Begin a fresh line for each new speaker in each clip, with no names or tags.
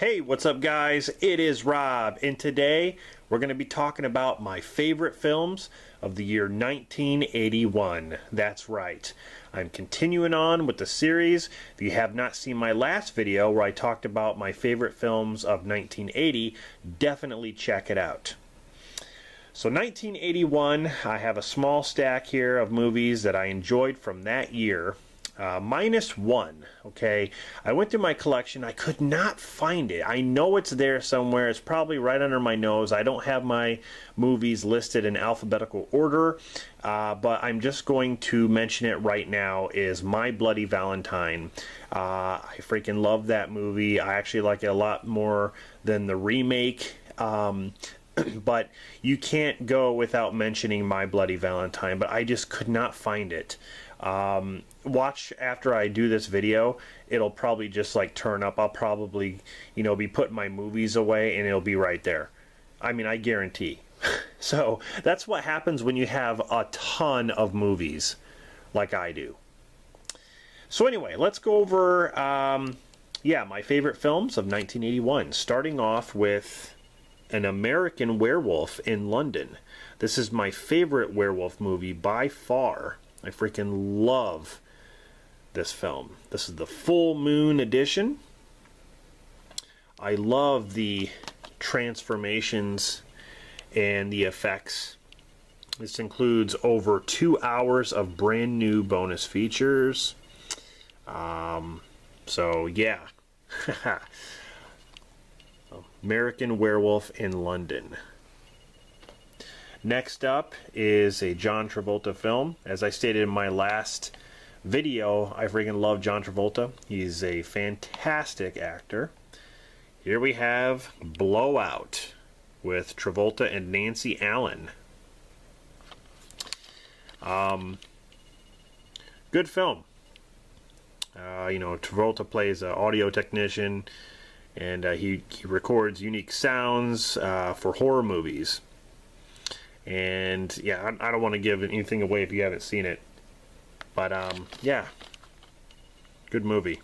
Hey, what's up guys? It is Rob, and today we're going to be talking about my favorite films of the year 1981. That's right. I'm continuing on with the series. If you have not seen my last video where I talked about my favorite films of 1980, definitely check it out. So 1981, I have a small stack here of movies that I enjoyed from that year. Minus one, okay? I went through my collection. I could not find it. I know it's there somewhere. It's probably right under my nose. I don't have my movies listed in alphabetical order, but I'm just going to mention it right now, is My Bloody Valentine. I freaking love that movie. I actually like it a lot more than the remake. But you can't go without mentioning My Bloody Valentine, but I just could not find it. Watch after I do this video, it'll probably just like turn up. I'll probably, be putting my movies away and it'll be right there. I mean, I guarantee. So that's what happens when you have a ton of movies like I do. So anyway, let's go over, my favorite films of 1981, starting off with An American Werewolf in London. This is my favorite werewolf movie by far. I freaking love this film. This is the full moon edition. I love the transformations and the effects. This includes over 2 hours of brand new bonus features. So yeah. American Werewolf in London. Next up is a John Travolta film. As I stated in my last video, I freaking love John Travolta. He's a fantastic actor. Here we have Blowout with Travolta and Nancy Allen. Good film. Travolta plays an audio technician, and he records unique sounds for horror movies. And yeah, I don't want to give anything away if you haven't seen it, but yeah, good movie.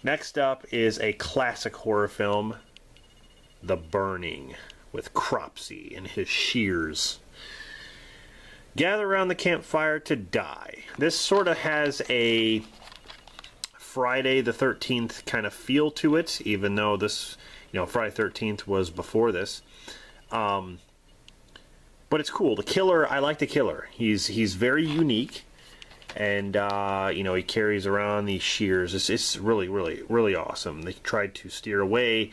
Next up is a classic horror film, The Burning, with Cropsey and his shears. Gather around the campfire to die. This sort of has a Friday the 13th kind of feel to it, even though this, Friday the 13th was before this. But it's cool. The killer, I like the killer. He's very unique, and he carries around these shears. It's really, really, really awesome. They tried to steer away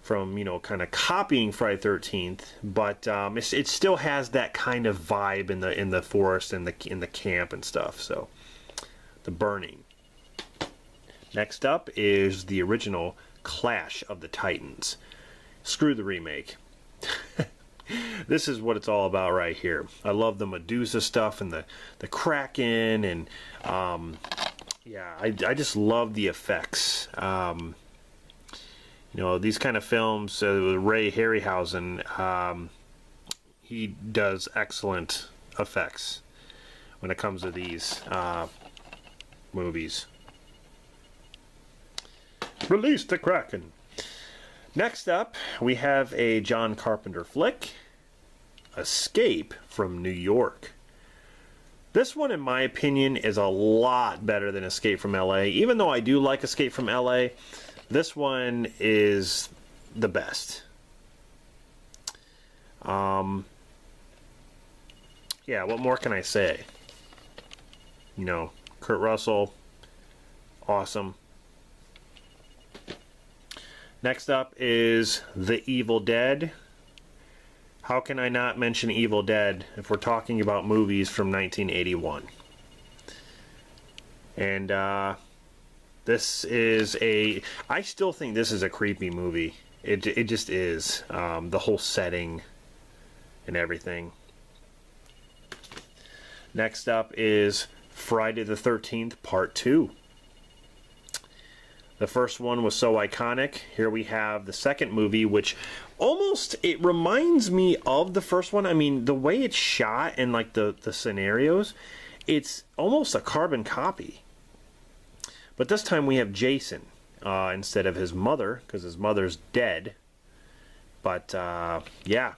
from kind of copying Friday the 13th, but it still has that kind of vibe in the forest and in the camp and stuff. So, The Burning. Next up is the original Clash of the Titans. Screw the remake. This is what it's all about right here. I love the Medusa stuff and the Kraken, and I just love the effects. These kind of films, Ray Harryhausen, he does excellent effects when it comes to these movies. Release the Kraken. Next up, we have a John Carpenter flick, Escape from New York. This one, in my opinion, is a lot better than Escape from LA. Even though I do like Escape from LA, this one is the best. Yeah, what more can I say? Kurt Russell, awesome. Next up is The Evil Dead. How can I not mention Evil Dead if we're talking about movies from 1981? And this is I still think this is a creepy movie. It just is. The whole setting and everything. Next up is Friday the 13th Part 2. The first one was so iconic. Here we have the second movie, which it reminds me of the first one. I mean, the way it's shot and like the scenarios, it's almost a carbon copy. But this time we have Jason. instead of his mother, because his mother's dead. But, yeah.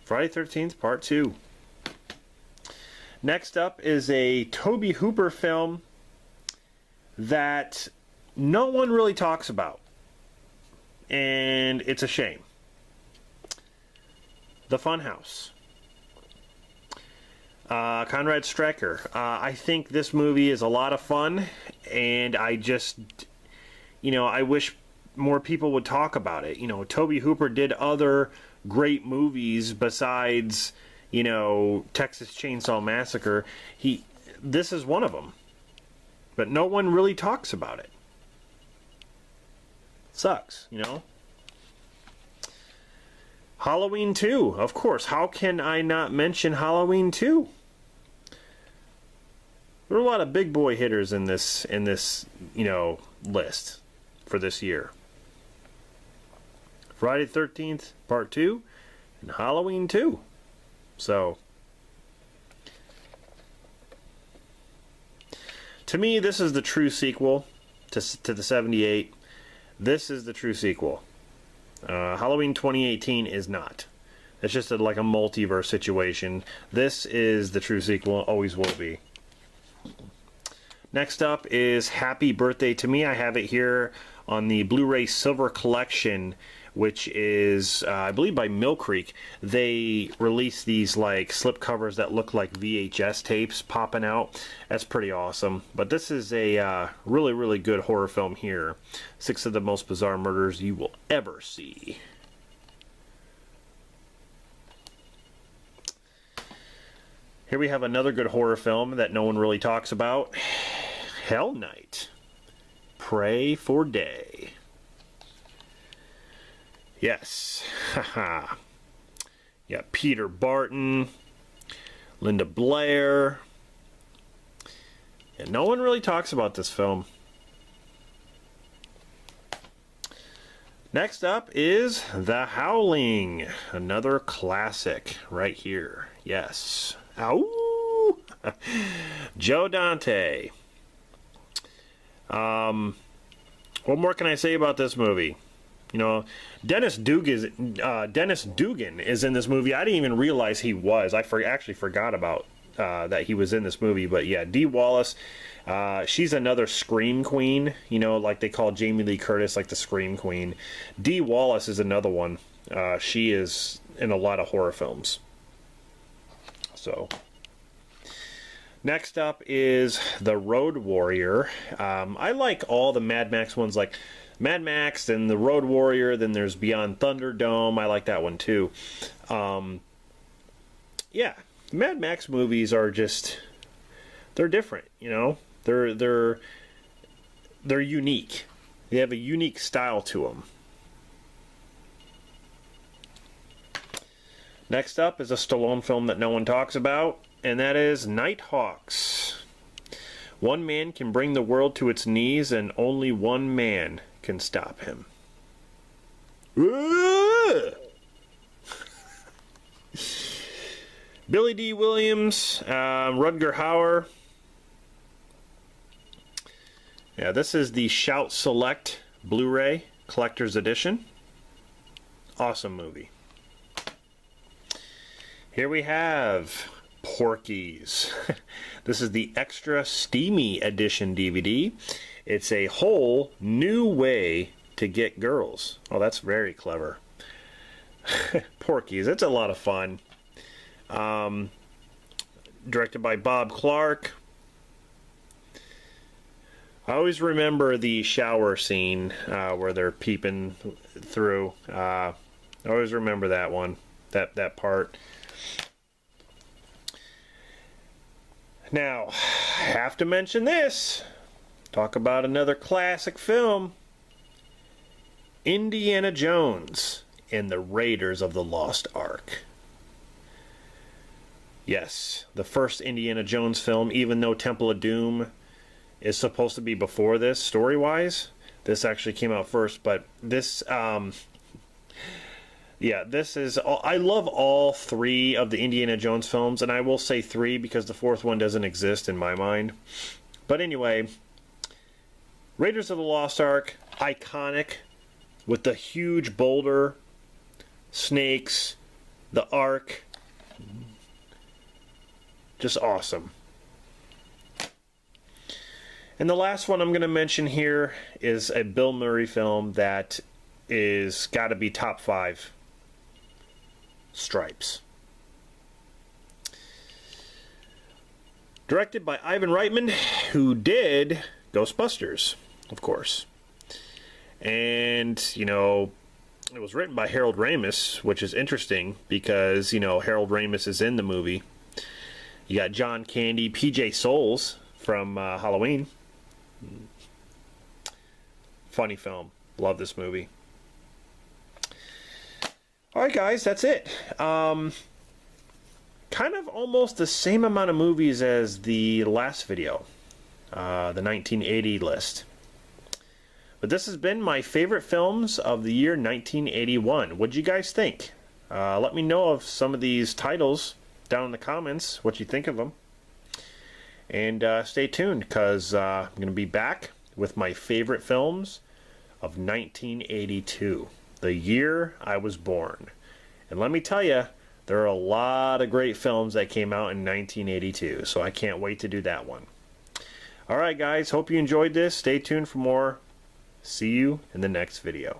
Friday the 13th, Part 2. Next up is a Tobe Hooper film that no one really talks about. And it's a shame. The Funhouse. Conrad Streicher. I think this movie is a lot of fun, and I just, I wish more people would talk about it. Tobe Hooper did other great movies besides, Texas Chainsaw Massacre. This is one of them. But no one really talks about it. Sucks, Halloween 2, of course. How can I not mention Halloween 2? There are a lot of big boy hitters in this list for this year. Friday the 13th, Part 2, and Halloween 2. So, to me, this is the true sequel to the 78. This is the true sequel. Halloween 2018 is not. It's just like a multiverse situation. This is the true sequel, always will be. Next up is Happy Birthday to Me. I have it here on the Blu-ray Silver Collection, which is, I believe, by Mill Creek. They release these like slip covers that look like VHS tapes popping out. That's pretty awesome. But this is a really, really good horror film here. 6 of the most bizarre murders you will ever see. Here we have another good horror film that no one really talks about. Hell Night. Pray for Day. Yes. Haha. Yeah, Peter Barton, Linda Blair. And no one really talks about this film. Next up is The Howling. Another classic right here. Yes. Ow! Joe Dante. What more can I say about this movie? Dennis Dugan is in this movie. I didn't even realize he was. I actually forgot about that he was in this movie. But yeah, Dee Wallace, she's another Scream Queen. Like they call Jamie Lee Curtis like the Scream Queen. Dee Wallace is another one. She is in a lot of horror films. So, next up is The Road Warrior. I like all the Mad Max ones, like Mad Max and The Road Warrior. Then there's Beyond Thunderdome. I like that one too. Yeah, Mad Max movies are just, they're different. They're unique. They have a unique style to them. Next up is a Stallone film that no one talks about, and that is Nighthawks. One man can bring the world to its knees, and only one man can stop him. Billy D. Williams, Rutger Hauer. Yeah, this is the Shout Select Blu-ray Collector's Edition. Awesome movie. Here we have Porky's. This is the Extra Steamy Edition DVD. It's a whole new way to get girls. Oh, that's very clever. Porky's, it's a lot of fun. Directed by Bob Clark. I always remember the shower scene where they're peeping through. I always remember that one, that part. Now, I have to mention this. Talk about another classic film. Indiana Jones and the Raiders of the Lost Ark. Yes, the first Indiana Jones film, even though Temple of Doom is supposed to be before this, story-wise. This actually came out first, but this Yeah, this is... I love all three of the Indiana Jones films, and I will say three because the fourth one doesn't exist in my mind. But anyway, Raiders of the Lost Ark, iconic, with the huge boulder, snakes, the Ark. Just awesome. And the last one I'm going to mention here is a Bill Murray film that is got to be top 5. Stripes. Directed by Ivan Reitman, who did Ghostbusters, of course. And, you know, it was written by Harold Ramis, which is interesting because, you know, Harold Ramis is in the movie. You got John Candy, PJ Souls from Halloween. Funny film. Love this movie. Alright guys, that's it. Kind of almost the same amount of movies as the last video. The 1980 list. But this has been my favorite films of the year 1981. What'd you guys think? Let me know of some of these titles down in the comments, what you think of them. And stay tuned, because I'm going to be back with my favorite films of 1982. The year I was born. And let me tell you, there are a lot of great films that came out in 1982, so I can't wait to do that one. Alright guys, hope you enjoyed this. Stay tuned for more. See you in the next video.